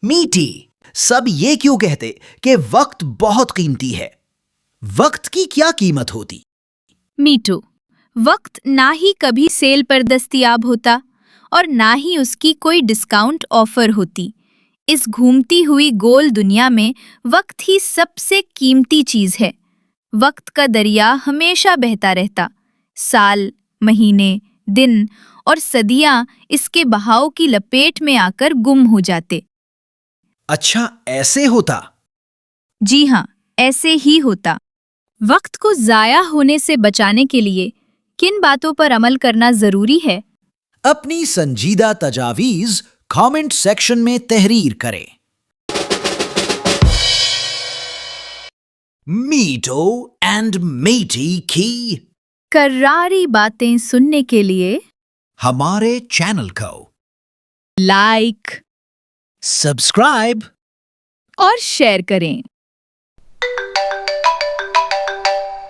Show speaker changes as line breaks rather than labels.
میٹھی. سب یہ کیوں کہتے کہ وقت بہت قیمتی ہے؟ وقت کی کیا قیمت ہوتی؟
میٹو، وقت نہ ہی کبھی سیل پر دستیاب ہوتا اور نہ ہی اس کی کوئی ڈسکاؤنٹ آفر ہوتی. اس گھومتی ہوئی گول دنیا میں وقت ہی سب سے قیمتی چیز ہے. وقت کا دریا ہمیشہ بہتا رہتا. سال، مہینے، دن اور صدیاں اس کے بہاؤ کی لپیٹ میں آ کر گم ہو جاتے.
اچھا ایسے ہوتا؟
جی ہاں، ایسے ہی ہوتا. وقت کو ضائع ہونے سے بچانے کے لیے کن باتوں پر عمل کرنا ضروری ہے؟
اپنی سنجیدہ تجاویز کامنٹ سیکشن میں تحریر کریں. میٹو اینڈ میٹھی کی
کراری باتیں سننے کے لیے
ہمارے چینل کو
لائک
سبسکرائب
اور شیئر کریں.